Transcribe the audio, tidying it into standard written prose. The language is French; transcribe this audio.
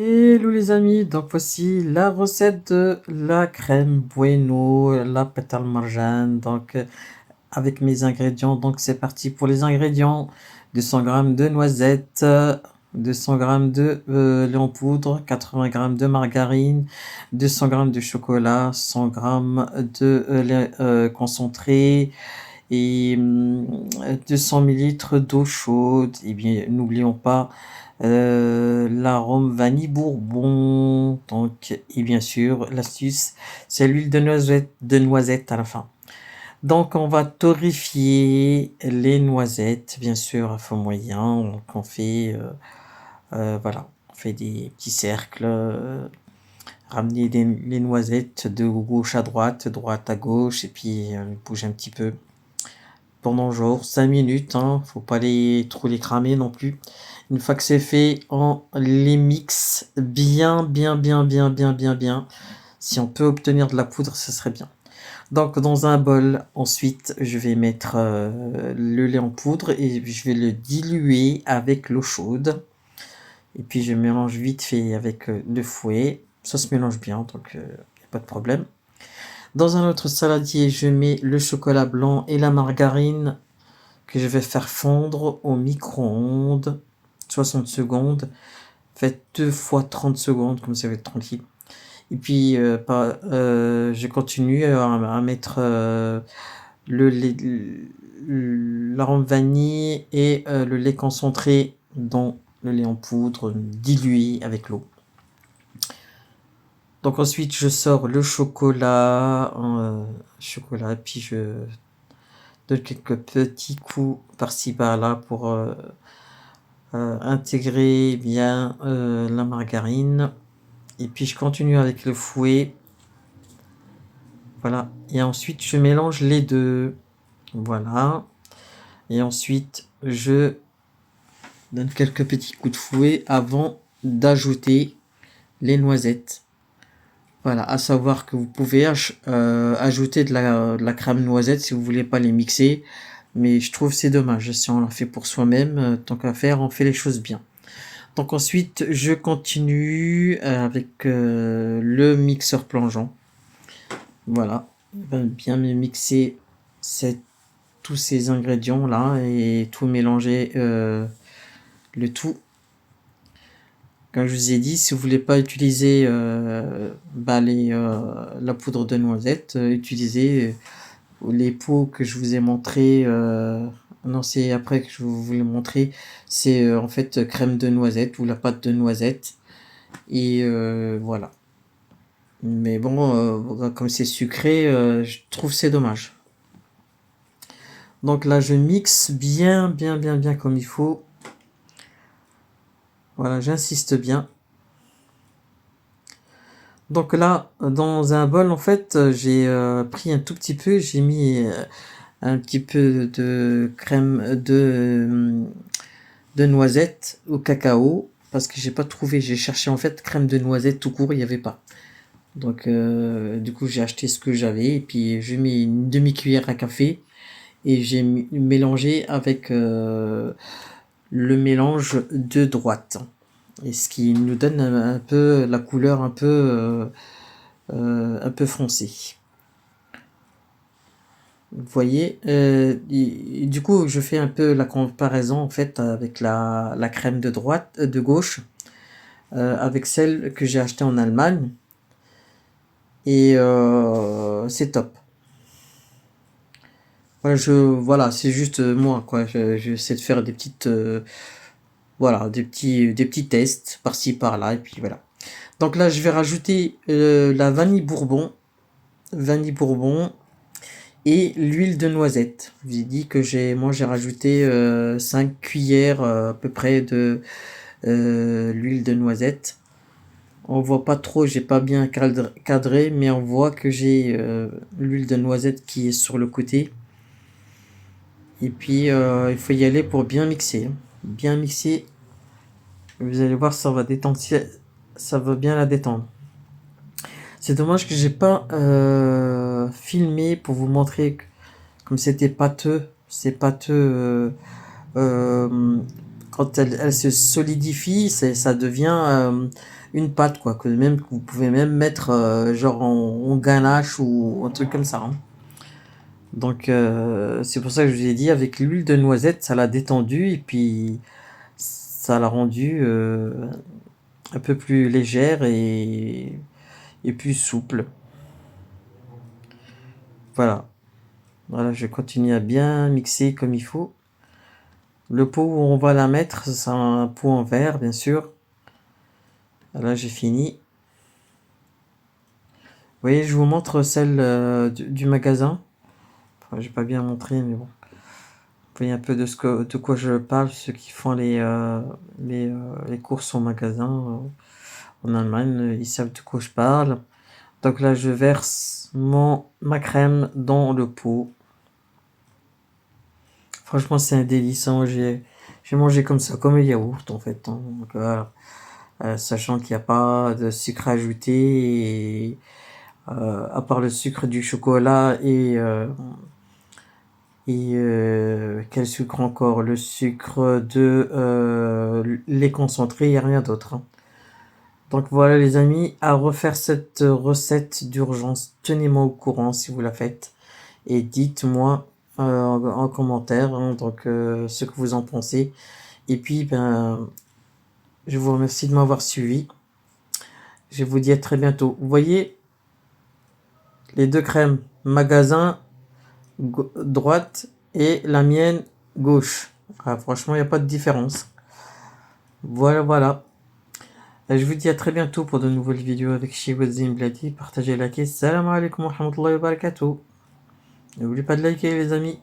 Hello les amis, donc voici la recette de la crème Bueno, la pétale marjane, avec mes ingrédients, donc c'est parti pour les ingrédients, 200 g de noisettes, 200 g de lait en poudre, 80 g de margarine, 200 g de chocolat, 100 g de lait concentré et 200 ml d'eau chaude, et bien n'oublions pas l'arôme vanille bourbon. Donc, et bien sûr, l'astuce, c'est l'huile de noisette à la fin. Donc, on va torréfier les noisettes, bien sûr, à feu moyen. Donc, on fait, voilà, on fait des petits cercles. Ramener les noisettes de gauche à droite, droite à gauche, et puis bouge un petit peu pendant genre 5 minutes, hein, faut pas trop les cramer non plus. Une fois que c'est fait, on les mixe bien. Si on peut obtenir de la poudre, ce serait bien. Donc dans un bol, ensuite, je vais mettre le lait en poudre et je vais le diluer avec l'eau chaude. Et puis je mélange vite fait avec le fouet. Ça se mélange bien, donc y a pas de problème. Dans un autre saladier, je mets le chocolat blanc et la margarine que je vais faire fondre au micro-ondes, 60 secondes. Faites 2 fois 30 secondes, comme ça va être tranquille. Et puis, je continue à mettre le lait, l'arôme vanille et le lait concentré dans le lait en poudre dilué avec l'eau. Donc ensuite, je sors le chocolat, puis je donne quelques petits coups par-ci par-là pour intégrer bien la margarine. Et puis je continue avec le fouet. Voilà. Et ensuite, je mélange les deux. Voilà. Et ensuite, je donne quelques petits coups de fouet avant d'ajouter les noisettes. Voilà, à savoir que vous pouvez ajouter de la crème noisette si vous voulez pas les mixer. Mais je trouve c'est dommage. Si on l'a fait pour soi-même, tant qu'à faire, on fait les choses bien. Donc ensuite, je continue avec le mixeur plongeant. Voilà, il va bien me mixer tous ces ingrédients là et tout mélanger le tout. Comme je vous ai dit, si vous voulez pas utiliser la poudre de noisette, utilisez les pots que je vous ai montré. Non, c'est après que je vous l'ai montré. C'est en fait crème de noisette ou la pâte de noisette. Et voilà. Mais bon, comme c'est sucré, je trouve c'est dommage. Donc là, je mixe bien comme il faut. Voilà, j'insiste bien. Donc là, dans un bol, en fait, j'ai pris un tout petit peu, j'ai mis un petit peu de crème de noisette au cacao, parce que j'ai pas trouvé, j'ai cherché en fait crème de noisette tout court, il n'y avait pas. Donc du coup, j'ai acheté ce que j'avais, et puis je mets une demi-cuillère à café, et j'ai mélangé avec le mélange de droite. Et ce qui nous donne un peu la couleur un peu foncée. Vous voyez, du coup, je fais un peu la comparaison en fait avec la crème de droite, de gauche, avec celle que j'ai achetée en Allemagne, et c'est top. Voilà, c'est juste moi quoi. J'essaie de faire des petites, voilà, des petits tests par-ci par-là, et puis voilà. Donc là, je vais rajouter la vanille bourbon et l'huile de noisette. Je vous ai dit que moi j'ai rajouté 5 cuillères à peu près de l'huile de noisette. On voit pas trop, j'ai pas bien cadré, mais on voit que j'ai l'huile de noisette qui est sur le côté. Et puis il faut y aller pour bien mixer, hein. Bien mixer. Vous allez voir, ça va détendre, ça va bien la détendre. C'est dommage que j'ai pas filmé pour vous montrer comme c'était pâteux. C'est pâteux quand elle se solidifie, ça devient une pâte, quoi, que vous pouvez même mettre genre en ganache ou un truc comme ça, hein. Donc c'est pour ça que je vous ai dit, avec l'huile de noisette, ça l'a détendu et puis ça l'a rendu un peu plus légère et plus souple. Voilà. Voilà, je continue à bien mixer comme il faut. Le pot où on va la mettre, c'est un pot en verre, bien sûr. Là, j'ai fini. Vous voyez, je vous montre celle du magasin. Enfin, j'ai pas bien montré, mais bon. Vous voyez un peu de quoi je parle, ceux qui font les courses au magasin en Allemagne, ils savent de quoi je parle. Donc là, je verse ma crème dans le pot. Franchement, c'est un délice, hein. J'ai mangé comme ça, comme un yaourt en fait, hein. Donc, voilà. Sachant qu'il n'y a pas de sucre ajouté, et, à part le sucre du chocolat et quel sucre encore? Le sucre de lait concentré, il n'y a rien d'autre, hein. Donc voilà les amis, à refaire cette recette d'urgence, tenez-moi au courant si vous la faites et dites-moi en commentaire, hein, donc ce que vous en pensez. Et puis ben je vous remercie de m'avoir suivi. Je vous dis à très bientôt. Vous voyez les deux crèmes, magasin droite et la mienne gauche. Ah, franchement, il n'y a pas de différence. Voilà, voilà. Je vous dis à très bientôt pour de nouvelles vidéos avec Shiwazim Bladi. Partagez, likez. Salam alaikum wa rahmatullahi wa barakatuh. N'oubliez pas de liker les amis.